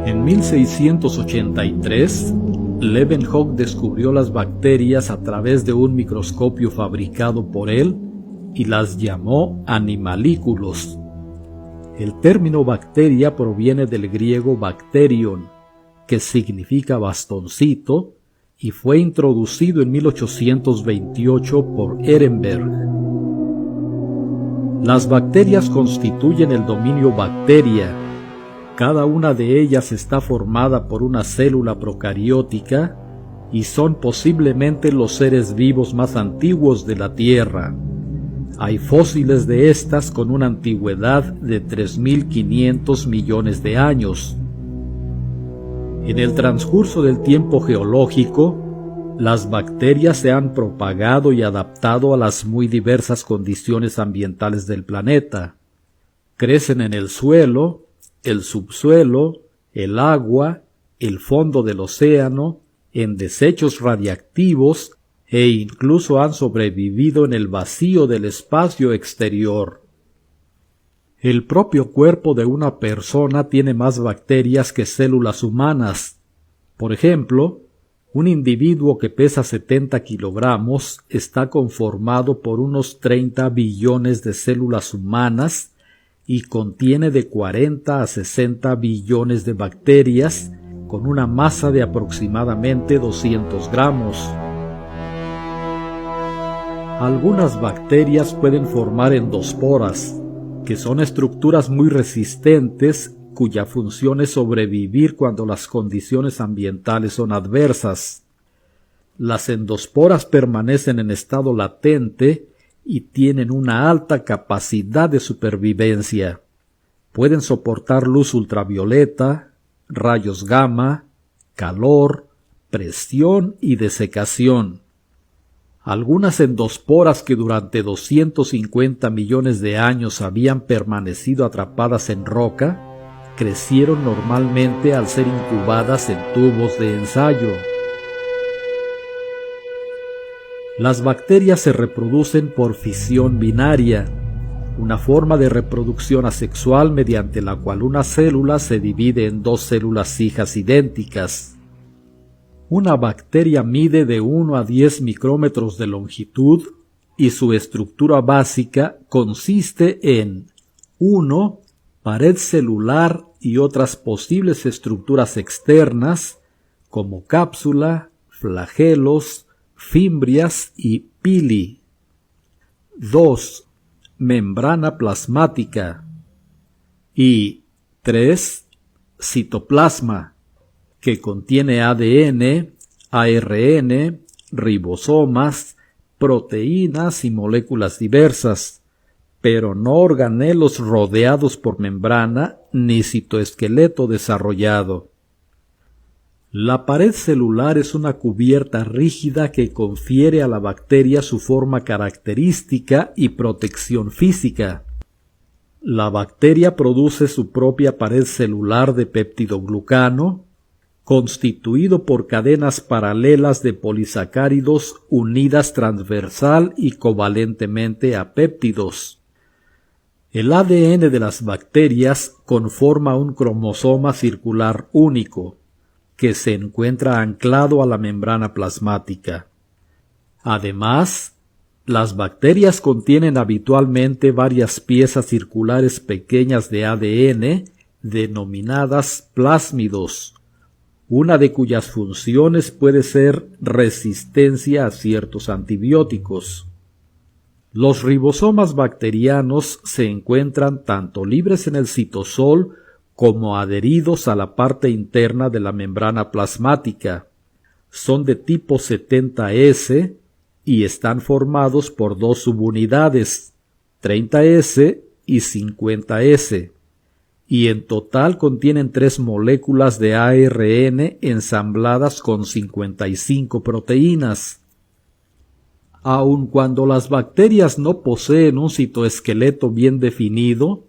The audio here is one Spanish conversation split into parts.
En 1683, Leeuwenhoek descubrió las bacterias a través de un microscopio fabricado por él y las llamó animalículos. El término bacteria proviene del griego bacterion, que significa bastoncito, y fue introducido en 1828 por Ehrenberg. Las bacterias constituyen el dominio bacteria. Cada una de ellas está formada por una célula procariótica y son posiblemente los seres vivos más antiguos de la Tierra. Hay fósiles de estas con una antigüedad de 3.500 millones de años. En el transcurso del tiempo geológico, las bacterias se han propagado y adaptado a las muy diversas condiciones ambientales del planeta. Crecen en el suelo, el subsuelo, el agua, el fondo del océano, en desechos radiactivos e incluso han sobrevivido en el vacío del espacio exterior. El propio cuerpo de una persona tiene más bacterias que células humanas. Por ejemplo, un individuo que pesa 70 kilogramos está conformado por unos 30 billones de células humanas y contiene de 40 a 60 billones de bacterias con una masa de aproximadamente 200 gramos. Algunas bacterias pueden formar endosporas, que son estructuras muy resistentes cuya función es sobrevivir cuando las condiciones ambientales son adversas. Las endosporas permanecen en estado latente y tienen una alta capacidad de supervivencia. Pueden soportar luz ultravioleta, rayos gamma, calor, presión y desecación. Algunas endosporas que durante 250 millones de años habían permanecido atrapadas en roca, crecieron normalmente al ser incubadas en tubos de ensayo. Las bacterias se reproducen por fisión binaria, una forma de reproducción asexual mediante la cual una célula se divide en dos células hijas idénticas. Una bacteria mide de 1 a 10 micrómetros de longitud y su estructura básica consiste en 1. Pared celular y otras posibles estructuras externas como cápsula, flagelos, fimbrias y pili. 2. Membrana plasmática. Y 3. Citoplasma, que contiene ADN, ARN, ribosomas, proteínas y moléculas diversas, pero no organelos rodeados por membrana ni citoesqueleto desarrollado. La pared celular es una cubierta rígida que confiere a la bacteria su forma característica y protección física. La bacteria produce su propia pared celular de peptidoglucano, constituido por cadenas paralelas de polisacáridos unidas transversal y covalentemente a péptidos. El ADN de las bacterias conforma un cromosoma circular único, que se encuentra anclado a la membrana plasmática. Además, las bacterias contienen habitualmente varias piezas circulares pequeñas de ADN denominadas plásmidos, una de cuyas funciones puede ser resistencia a ciertos antibióticos. Los ribosomas bacterianos se encuentran tanto libres en el citosol como adheridos a la parte interna de la membrana plasmática. Son de tipo 70S y están formados por dos subunidades, 30S y 50S, y en total contienen 3 moléculas de ARN ensambladas con 55 proteínas. Aun cuando las bacterias no poseen un citoesqueleto bien definido,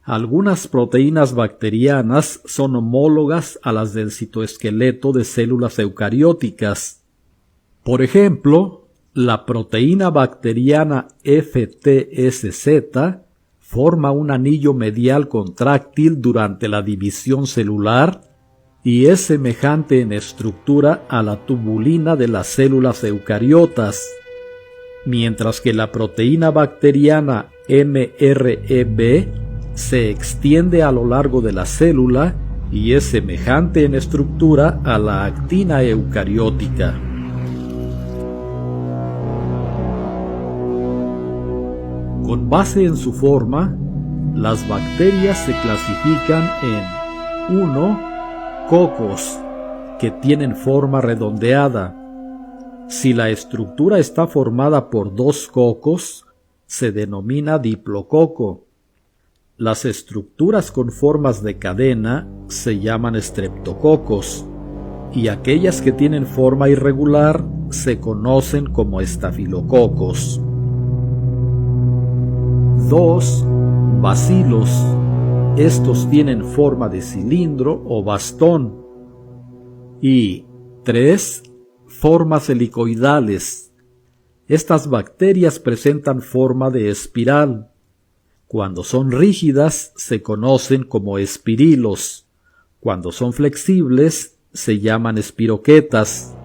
algunas proteínas bacterianas son homólogas a las del citoesqueleto de células eucarióticas. Por ejemplo, la proteína bacteriana FTSZ forma un anillo medial contráctil durante la división celular y es semejante en estructura a la tubulina de las células eucariotas, mientras que la proteína bacteriana mREB se extiende a lo largo de la célula y es semejante en estructura a la actina eucariótica. Con base en su forma, las bacterias se clasifican en 1. Cocos, que tienen forma redondeada. Si la estructura está formada por 2 cocos, se denomina diplococo. Las estructuras con formas de cadena se llaman estreptococos, y aquellas que tienen forma irregular se conocen como estafilococos. 2. Bacilos. Estos tienen forma de cilindro o bastón. Y 3. Formas helicoidales. Estas bacterias presentan forma de espiral. Cuando son rígidas se conocen como espirilos. Cuando son flexibles se llaman espiroquetas.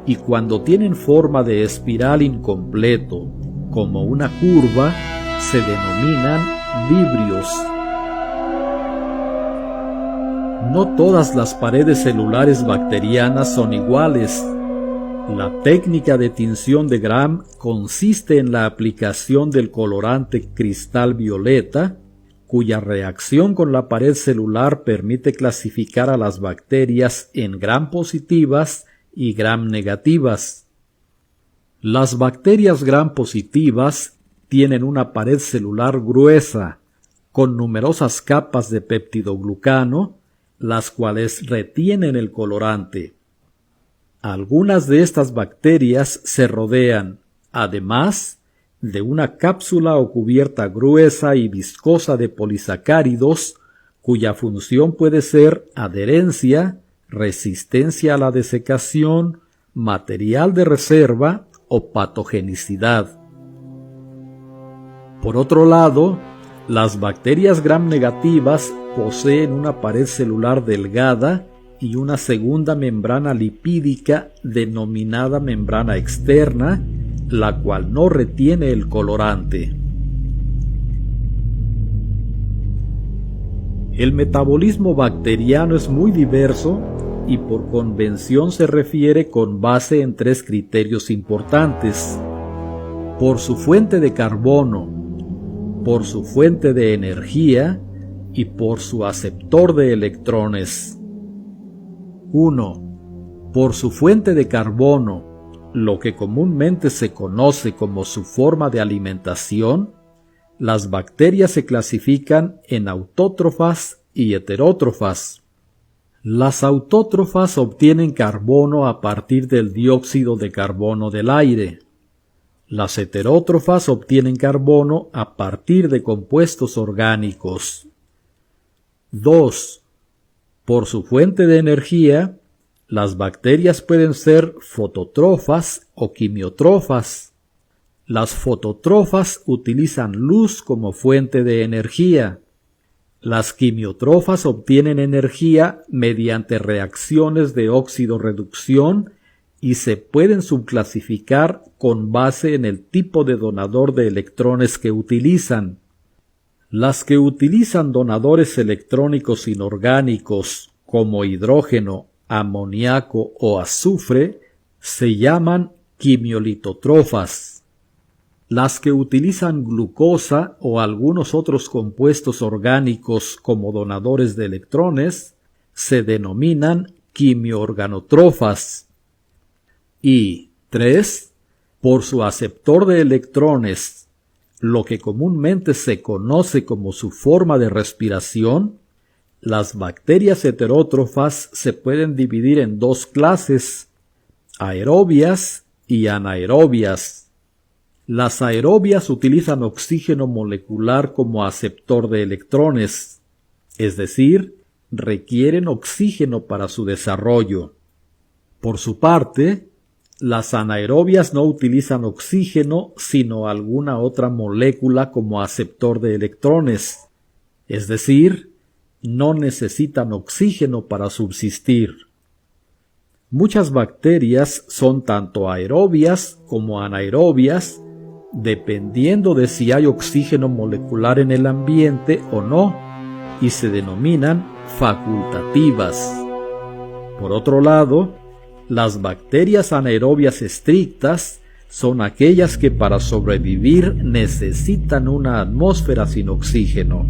Y cuando tienen forma de espiral incompleto, como una curva, se denominan vibrios. No todas las paredes celulares bacterianas son iguales. La técnica de tinción de Gram consiste en la aplicación del colorante cristal violeta, cuya reacción con la pared celular permite clasificar a las bacterias en Gram positivas y Gram negativas. Las bacterias Gram positivas tienen una pared celular gruesa, con numerosas capas de peptidoglucano, las cuales retienen el colorante. Algunas de estas bacterias se rodean, además, de una cápsula o cubierta gruesa y viscosa de polisacáridos, cuya función puede ser adherencia, resistencia a la desecación, material de reserva o patogenicidad. Por otro lado, las bacterias Gram negativas poseen una pared celular delgada y una segunda membrana lipídica denominada membrana externa, la cual no retiene el colorante. El metabolismo bacteriano es muy diverso y por convención se refiere con base en 3 criterios importantes: por su fuente de carbono, por su fuente de energía y por su aceptor de electrones. 1. Por su fuente de carbono, lo que comúnmente se conoce como su forma de alimentación, las bacterias se clasifican en autótrofas y heterótrofas. Las autótrofas obtienen carbono a partir del dióxido de carbono del aire. Las heterótrofas obtienen carbono a partir de compuestos orgánicos. 2. Por su fuente de energía, las bacterias pueden ser fotótrofas o quimiotrofas. Las fotótrofas utilizan luz como fuente de energía. Las quimiotrofas obtienen energía mediante reacciones de óxido-reducción y se pueden subclasificar con base en el tipo de donador de electrones que utilizan. Las que utilizan donadores electrónicos inorgánicos como hidrógeno, amoníaco o azufre se llaman quimiolitotrofas. Las que utilizan glucosa o algunos otros compuestos orgánicos como donadores de electrones se denominan quimiorganotrofas. Y 3. Por su aceptor de electrones, lo que comúnmente se conoce como su forma de respiración, las bacterias heterótrofas se pueden dividir en 2 clases, aerobias y anaerobias. Las aerobias utilizan oxígeno molecular como aceptor de electrones, es decir, requieren oxígeno para su desarrollo. Por su parte, las anaerobias no utilizan oxígeno sino alguna otra molécula como aceptor de electrones, es decir, no necesitan oxígeno para subsistir. Muchas bacterias son tanto aerobias como anaerobias, dependiendo de si hay oxígeno molecular en el ambiente o no, y se denominan facultativas. Por otro lado, las bacterias anaerobias estrictas son aquellas que para sobrevivir necesitan una atmósfera sin oxígeno.